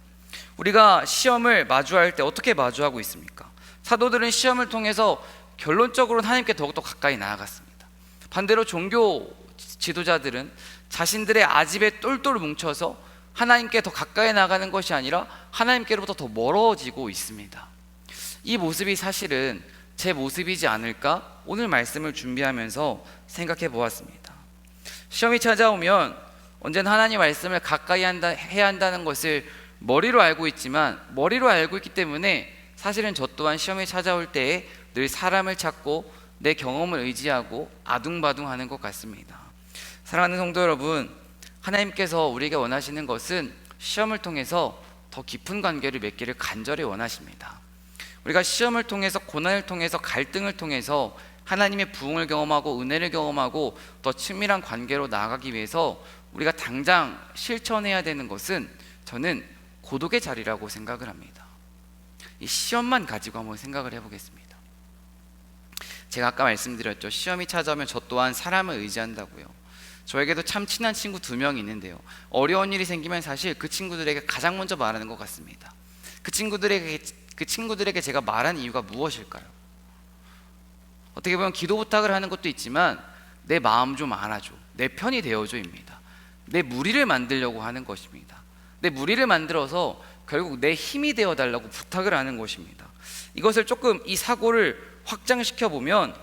우리가 시험을 마주할 때 어떻게 마주하고 있습니까? 사도들은 시험을 통해서 결론적으로는 하나님께 더욱더 가까이 나아갔습니다. 반대로 종교 지도자들은 자신들의 아집에 똘똘 뭉쳐서 하나님께 더 가까이 나가는 것이 아니라 하나님께로부터 더 멀어지고 있습니다. 이 모습이 사실은 제 모습이지 않을까 오늘 말씀을 준비하면서 생각해 보았습니다. 시험이 찾아오면 언제나 하나님 말씀을 가까이 해야 한다는 것을 머리로 알고 있지만, 머리로 알고 있기 때문에 사실은 저 또한 시험이 찾아올 때에 늘 사람을 찾고 내 경험을 의지하고 아둥바둥하는 것 같습니다. 사랑하는 성도 여러분, 하나님께서 우리에게 원하시는 것은 시험을 통해서 더 깊은 관계를 맺기를 간절히 원하십니다. 우리가 시험을 통해서, 고난을 통해서, 갈등을 통해서 하나님의 부흥을 경험하고 은혜를 경험하고 더 친밀한 관계로 나아가기 위해서 우리가 당장 실천해야 되는 것은 저는 고독의 자리라고 생각을 합니다. 이 시험만 가지고 한번 생각을 해보겠습니다. 제가 아까 말씀드렸죠, 시험이 찾아오면 저 또한 사람을 의지한다고요. 저에게도 참 친한 친구 2명이 있는데요, 어려운 일이 생기면 사실 그 친구들에게 가장 먼저 말하는 것 같습니다. 그 친구들에게 제가 말한 이유가 무엇일까요? 어떻게 보면 기도 부탁을 하는 것도 있지만 내 마음 좀 알아줘, 내 편이 되어줘입니다. 내 무리를 만들려고 하는 것입니다. 내 무리를 만들어서 결국 내 힘이 되어달라고 부탁을 하는 것입니다. 이것을 조금 이 사고를 확장시켜 보면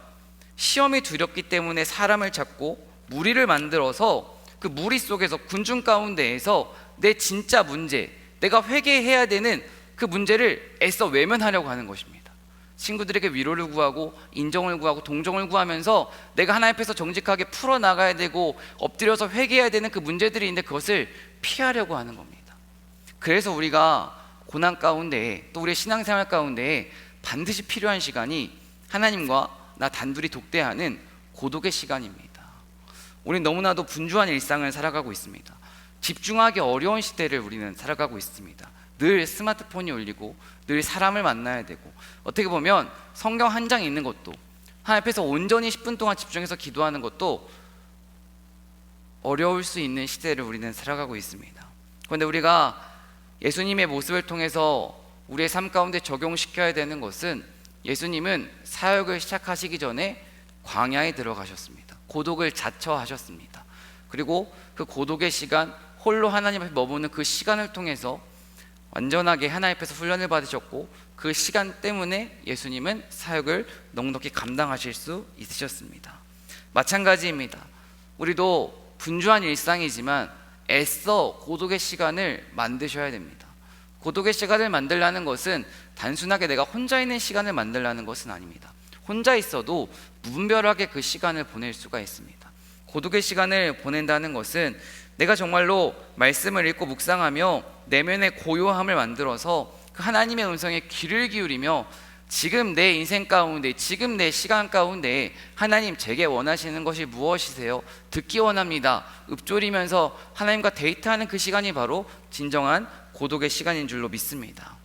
시험이 두렵기 때문에 사람을 찾고 무리를 만들어서 그 무리 속에서 군중 가운데에서 내 진짜 문제, 내가 회개해야 되는 그 문제를 애써 외면하려고 하는 것입니다. 친구들에게 위로를 구하고 인정을 구하고 동정을 구하면서 내가 하나님 앞에서 정직하게 풀어나가야 되고 엎드려서 회개해야 되는 그 문제들이 있는데 그것을 피하려고 하는 겁니다. 그래서 우리가 고난 가운데 또 우리의 신앙생활 가운데 반드시 필요한 시간이 하나님과 나 단둘이 독대하는 고독의 시간입니다. 우리는 너무나도 분주한 일상을 살아가고 있습니다. 집중하기 어려운 시대를 우리는 살아가고 있습니다. 늘 스마트폰이 울리고 늘 사람을 만나야 되고, 어떻게 보면 성경 한 장 읽는 것도, 하나님 앞에서 온전히 10분 동안 집중해서 기도하는 것도 어려울 수 있는 시대를 우리는 살아가고 있습니다. 그런데 우리가 예수님의 모습을 통해서 우리의 삶 가운데 적용시켜야 되는 것은, 예수님은 사역을 시작하시기 전에 광야에 들어가셨습니다. 고독을 자처하셨습니다. 그리고 그 고독의 시간, 홀로 하나님 앞에 머무는 그 시간을 통해서 완전하게 하나님 앞에서 훈련을 받으셨고, 그 시간 때문에 예수님은 사역을 넉넉히 감당하실 수 있으셨습니다. 마찬가지입니다. 우리도 분주한 일상이지만 애써 고독의 시간을 만드셔야 됩니다. 고독의 시간을 만들라는 것은 단순하게 내가 혼자 있는 시간을 만들라는 것은 아닙니다. 혼자 있어도 무분별하게 그 시간을 보낼 수가 있습니다. 고독의 시간을 보낸다는 것은 내가 정말로 말씀을 읽고 묵상하며 내면의 고요함을 만들어서 그 하나님의 음성에 귀를 기울이며 지금 내 인생 가운데, 지금 내 시간 가운데 하나님 제게 원하시는 것이 무엇이세요? 듣기 원합니다. 읊조리면서 하나님과 데이트하는 그 시간이 바로 진정한 고독의 시간인 줄로 믿습니다.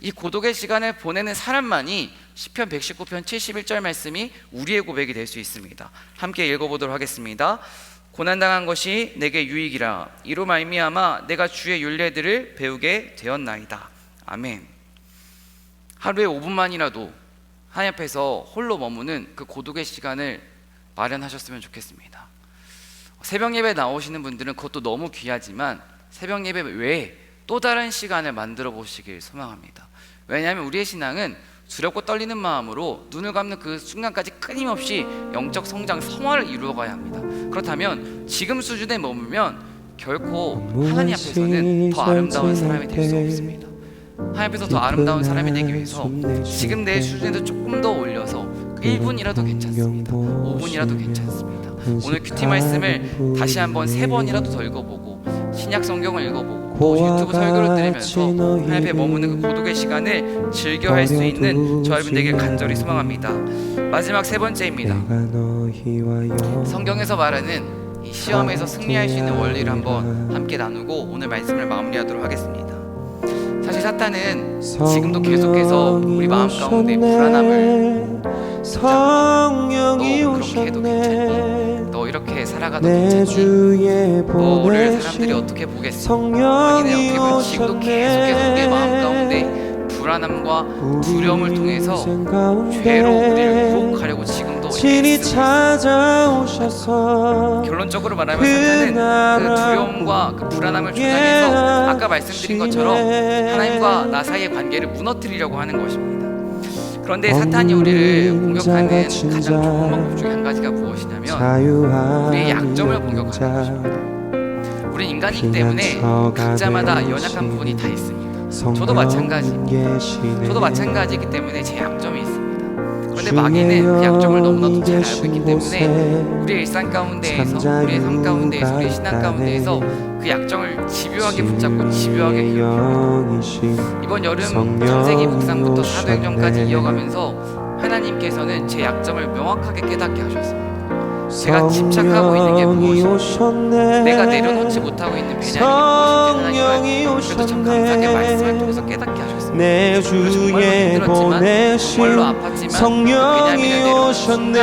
이 고독의 시간을 보내는 사람만이 시편 119편 71절 말씀이 우리의 고백이 될 수 있습니다. 함께 읽어보도록 하겠습니다. 고난당한 것이 내게 유익이라, 이로 말미암아 내가 주의 율례들을 배우게 되었나이다. 아멘. 하루에 5분만이라도 하나님 앞에서 홀로 머무는 그 고독의 시간을 마련하셨으면 좋겠습니다. 새벽 예배 나오시는 분들은 그것도 너무 귀하지만 새벽 예배 외에 또 다른 시간을 만들어 보시길 소망합니다. 왜냐하면 우리의 신앙은 두렵고 떨리는 마음으로 눈을 감는 그 순간까지 끊임없이 영적 성장 성화를 이루어가야 합니다. 그렇다면 지금 수준에 머물면 결코 하나님 앞에서는 더 아름다운 사람이 될 수 없습니다. 하나님 앞에서 더 아름다운 사람이 되기 위해서 지금 내 수준에도 조금 더 올려서 1분이라도 괜찮습니다. 5분이라도 괜찮습니다. 오늘 큐티 말씀을 다시 한번 3번이라도 더 읽어보고 신약 성경을 읽어보고 또 유튜브 설교를 들으면서 하나님 앞에 머무는 그 고독의 시간을 즐겨할 수 있는 저 여러분 되길 간절히 소망합니다. 마지막 3번째입니다. 성경에서 말하는 이 시험에서 승리할 수 있는 원리를 한번 함께 나누고 오늘 말씀을 마무리하도록 하겠습니다. 사실 사탄은 지금도 계속해서 우리 마음 가운데 불안함을 성령이 너 그렇게 해도 괜찮니? 너 이렇게 살아가도 내 괜찮니? 주에 너를 사람들이 어떻게 보겠어? 아니네, 어떻게 보면 지금도 계속해서 우리의 마음 가운데 불안함과 두려움을 통해서 죄로 우리를 유혹하려고 지금도 진이 애쓰고 찾아오셔서 결론적으로 말하면 사탄은 그 두려움과 그 불안함을 조장해서 아까 말씀드린 것처럼 하나님과 나 사이의 관계를 무너뜨리려고 하는 것입니다. 그런데 사탄이 우리를 공격하는 가장 좋은 방법 중에 한 가지가 무엇이냐면 우리의 약점을 공격하는 것입니다. 우리는 인간이기 때문에 각자마다 연약한 부분이 다 있습니다. 저도 마찬가지입니다. 저도 마찬가지이기 때문에 제 약점이 있습니다. 그런데 마귀는 그 약점을 너무나도 잘 알고 있기 때문에 우리의 일상 가운데에서, 우리의 삶 가운데에서, 우리의 신앙 가운데에서 그 약점을 집요하게 붙잡고 집요하게 해요. 이번 여름 창세기 묵상부터 사도행전까지 이어가면서 하나님께서는 제 약점을 명확하게 깨닫게 하셨습니다. 제가 집착하고 있는 게 무엇인지, 내가 내려놓지 못하고 있는 배경이 무엇인지 하나님은 그래도 참 감사하게 말씀을 통해서 깨닫게 하셨습니다. 내 주에 보내신 성령이 오셨네.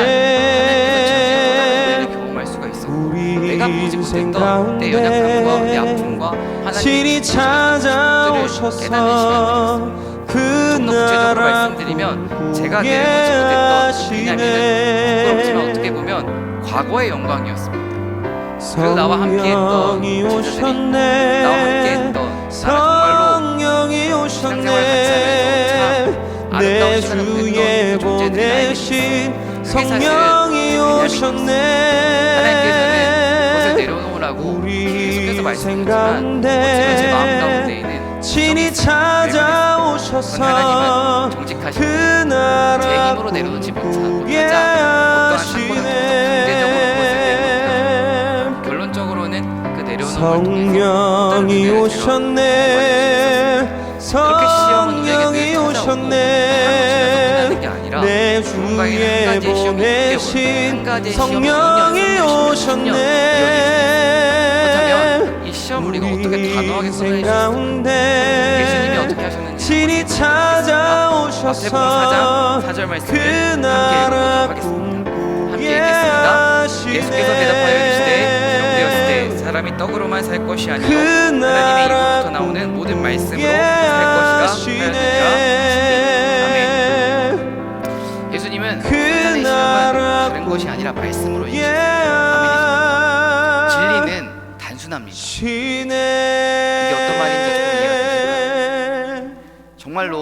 경험할 수가 있었고 내가 보지 못했던 내 연약함과 내 아픔과 진이 찾아오셔서 그 구체적으로 말씀드리면 제가 내려놓지 못했던 베냐민은 부끄럽지만 어떻게 보면 과거의 영광이었습니다. 그리고 나와 함께했던 제자들이, 나와 함께했던 성령이 오셨네. 내 주에 보내신 성령이 오셨네. 하나님께서는 그것을 내려놓으라고 계속해서 말씀하시지만 어쩌면 제 마음 가운데에는 친히 그건 하나님은 찾아오셔서 정직하신 그 나라 제 힘으로 내려놓지 못하자 어떠한 사건을 통해서 강제적으로 무엇을 내려놓자 결론적으로는 그 내려놓음을 성령이 오셨네 성령이 오셨네 내 주위에 보내신 성령이 오셨네 이 시험 우리가 어떻게 단호하게 우리 끊어낼 수 있을까요? 예수님이 어떻게 하셨는지 친히 찾아오셔서 4절 그 말씀을 나라 함께 읽겠습니다. 예수께서 대답하여 이르시되 기록되었을 때 사람이 떡으로만 살 것이 아니요 하나님의 입으로부터 나오는 모든 말씀으로 살 것이라 하였느니라. 아멘. 예수님은 사탄의 시험은 다른 것이 아니라 말씀으로 이기셨습니다. 진리는 단순합니다. 이게 어떤 말인지 조금 이해가 되실까요? 정말로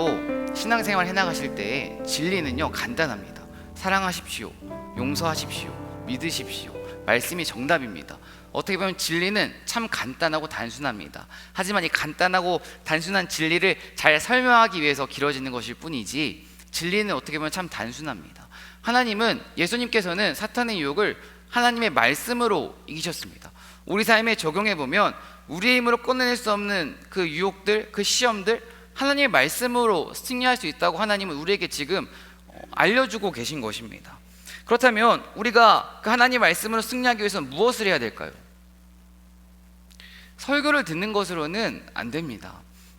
신앙생활 해나가실 때 진리는요 간단합니다. 사랑하십시오, 용서하십시오, 믿으십시오. 말씀이 정답입니다. 어떻게 보면 진리는 참 간단하고 단순합니다. 하지만 이 간단하고 단순한 진리를 잘 설명하기 위해서 길어지는 것일 뿐이지 진리는 어떻게 보면 참 단순합니다. 하나님은 예수님께서는 사탄의 유혹을 하나님의 말씀으로 이기셨습니다. 우리 삶에 적용해 보면 우리의 힘으로 꺼내낼 수 없는 그 유혹들, 그 시험들 하나님의 말씀으로 승리할 수 있다고 하나님은 우리에게 지금 알려주고 계신 것입니다. 그렇다면 우리가 그 하나님의 말씀으로 승리하기 위해서는 무엇을 해야 될까요? 설교를 듣는 것으로는 안 됩니다.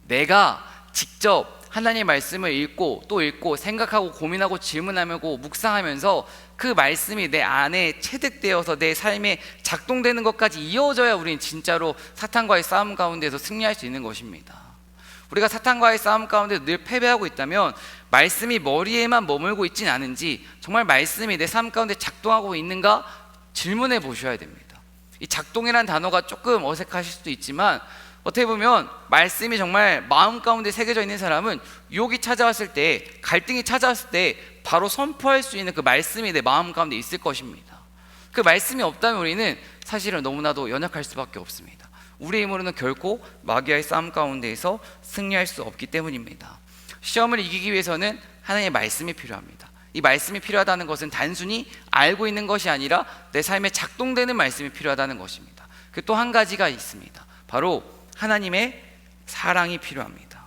내가 직접 하나님의 말씀을 읽고 또 읽고 생각하고 고민하고 질문하고 묵상하면서 그 말씀이 내 안에 체득되어서 내 삶에 작동되는 것까지 이어져야 우리는 진짜로 사탄과의 싸움 가운데서 승리할 수 있는 것입니다. 우리가 사탄과의 싸움 가운데 늘 패배하고 있다면 말씀이 머리에만 머물고 있진 않은지 정말 말씀이 내 삶 가운데 작동하고 있는가 질문해 보셔야 됩니다. 이 작동이라는 단어가 조금 어색하실 수도 있지만 어떻게 보면 말씀이 정말 마음 가운데 새겨져 있는 사람은 유혹이 찾아왔을 때, 갈등이 찾아왔을 때 바로 선포할 수 있는 그 말씀이 내 마음 가운데 있을 것입니다. 그 말씀이 없다면 우리는 사실은 너무나도 연약할 수밖에 없습니다. 우리의 힘으로는 결코 마귀와의 싸움 가운데에서 승리할 수 없기 때문입니다. 시험을 이기기 위해서는 하나님의 말씀이 필요합니다. 이 말씀이 필요하다는 것은 단순히 알고 있는 것이 아니라 내 삶에 작동되는 말씀이 필요하다는 것입니다. 그 또 한 가지가 있습니다. 바로 하나님의 사랑이 필요합니다.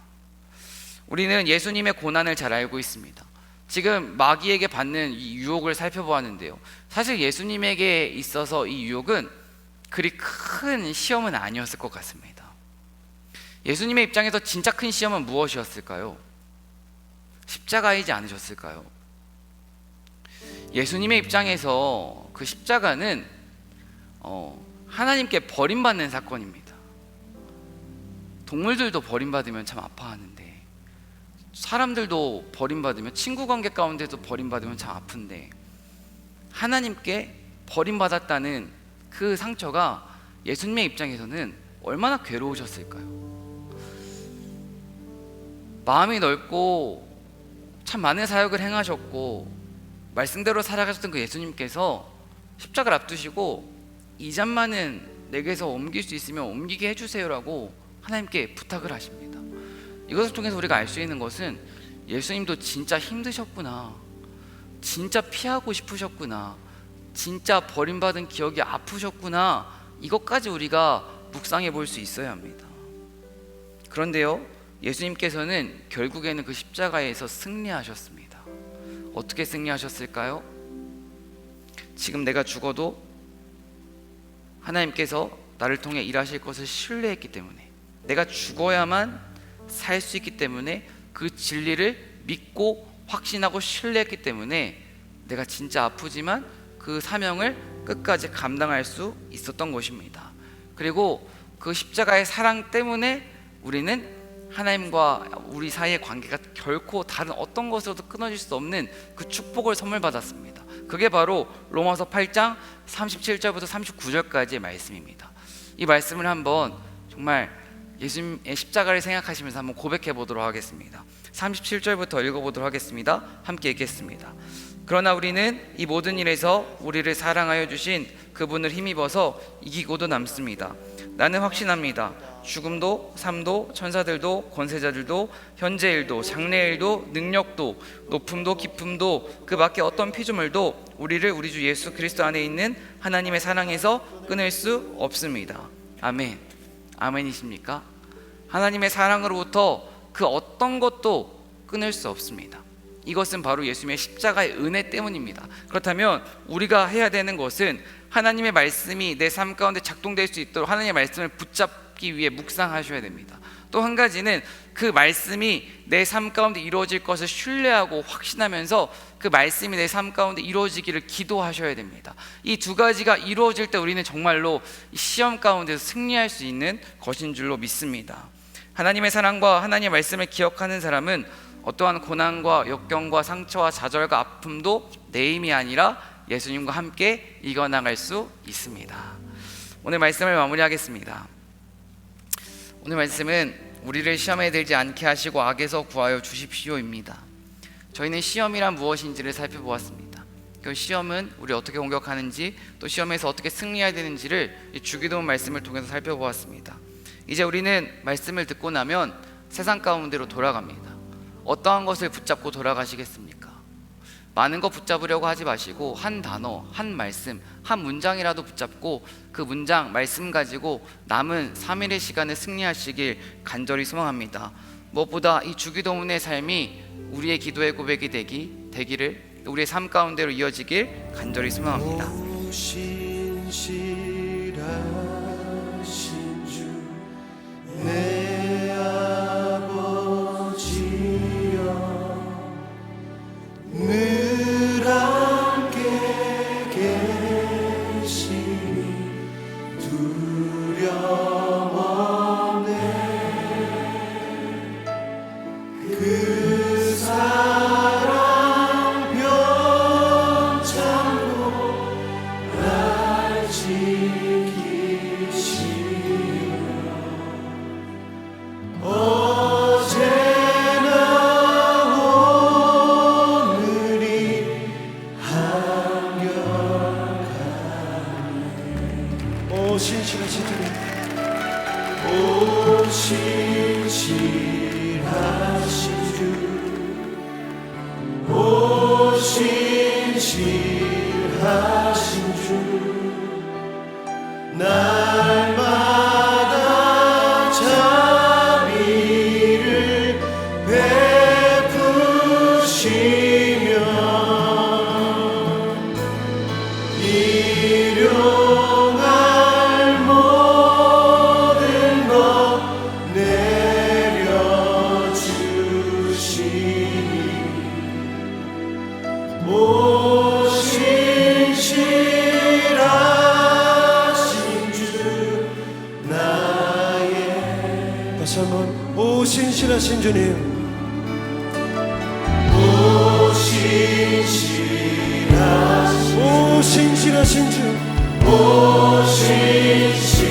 우리는 예수님의 고난을 잘 알고 있습니다. 지금 마귀에게 받는 이 유혹을 살펴보았는데요, 사실 예수님에게 있어서 이 유혹은 그리 큰 시험은 아니었을 것 같습니다. 예수님의 입장에서 진짜 큰 시험은 무엇이었을까요? 십자가이지 않으셨을까요? 예수님의 입장에서 그 십자가는 하나님께 버림받는 사건입니다. 동물들도 버림받으면 참 아파하는데, 사람들도 버림받으면, 친구 관계 가운데도 버림받으면 참 아픈데, 하나님께 버림받았다는 그 상처가 예수님의 입장에서는 얼마나 괴로우셨을까요? 마음이 넓고 참 많은 사역을 행하셨고 말씀대로 살아가셨던 그 예수님께서 십자가를 앞두시고 이 잔만은 내게서 옮길 수 있으면 옮기게 해주세요라고 하나님께 부탁을 하십니다. 이것을 통해서 우리가 알 수 있는 것은 예수님도 진짜 힘드셨구나, 진짜 피하고 싶으셨구나, 진짜 버림받은 기억이 아프셨구나, 이것까지 우리가 묵상해 볼 수 있어야 합니다. 그런데요, 예수님께서는 결국에는 그 십자가에서 승리하셨습니다. 어떻게 승리하셨을까요? 지금 내가 죽어도 하나님께서 나를 통해 일하실 것을 신뢰했기 때문에, 내가 죽어야만 살 수 있기 때문에, 그 진리를 믿고 확신하고 신뢰했기 때문에 내가 진짜 아프지만 그 사명을 끝까지 감당할 수 있었던 것입니다. 그리고 그 십자가의 사랑 때문에 우리는 하나님과 우리 사이의 관계가 결코 다른 어떤 것으로도 끊어질 수 없는 그 축복을 선물 받았습니다. 그게 바로 로마서 8장 37절부터 39절까지의 말씀입니다. 이 말씀을 한번 정말 예수님의 십자가를 생각하시면서 한번 고백해 보도록 하겠습니다. 37절부터 읽어보도록 하겠습니다. 함께 읽겠습니다. 그러나 우리는 이 모든 일에서 우리를 사랑하여 주신 그분을 힘입어서 이기고도 남습니다. 나는 확신합니다. 죽음도 삶도 천사들도 권세자들도 현재일도 장래일도 능력도 높음도 깊음도 그 밖에 어떤 피조물도 우리를 우리 주 예수 그리스도 안에 있는 하나님의 사랑에서 끊을 수 없습니다. 아멘. 아멘이십니까? 하나님의 사랑으로부터 그 어떤 것도 끊을 수 없습니다. 이것은 바로 예수님의 십자가의 은혜 때문입니다. 그렇다면 우리가 해야 되는 것은 하나님의 말씀이 내 삶 가운데 작동될 수 있도록 하나님의 말씀을 붙잡기 위해 묵상하셔야 됩니다. 또 한 가지는 그 말씀이 내 삶 가운데 이루어질 것을 신뢰하고 확신하면서 그 말씀이 내 삶 가운데 이루어지기를 기도하셔야 됩니다. 이 두 가지가 이루어질 때 우리는 정말로 시험 가운데서 승리할 수 있는 것인 줄로 믿습니다. 하나님의 사랑과 하나님의 말씀을 기억하는 사람은 어떠한 고난과 역경과 상처와 좌절과 아픔도 내 힘이 아니라 예수님과 함께 이겨나갈 수 있습니다. 오늘 말씀을 마무리하겠습니다. 오늘 말씀은 우리를 시험에 들지 않게 하시고 악에서 구하여 주십시오입니다. 저희는 시험이란 무엇인지를 살펴보았습니다. 그 시험은 우리 어떻게 공격하는지, 또 시험에서 어떻게 승리해야 되는지를 이 주기도문 말씀을 통해서 살펴보았습니다. 이제 우리는 말씀을 듣고 나면 세상 가운데로 돌아갑니다. 어떠한 것을 붙잡고 돌아가시겠습니까? 많은 거 붙잡으려고 하지 마시고 한 단어, 한 말씀, 한 문장이라도 붙잡고 그 문장, 말씀 가지고 남은 3일의 시간을 승리하시길 간절히 소망합니다. 무엇보다 이 주기도문의 삶이 우리의 기도의 고백이 되기를, 우리의 삶 가운데로 이어지길 간절히 소망합니다. 신실하신 주 내 아버지여 늘 함께 계시니 두려움 없네. 그 사랑 변창고 날 지키시며 어제나 오늘이 한결같네. 오 신실하신 주님, 오 신실하신 주, 오 신실하신 주, 날마다 자비를 베푸시며 일용할 모든 것 내려주시니 오 신실하신 주 나의. 다시 한번 오 신실하신 주님, 오 신실하신 주, 오 신실하신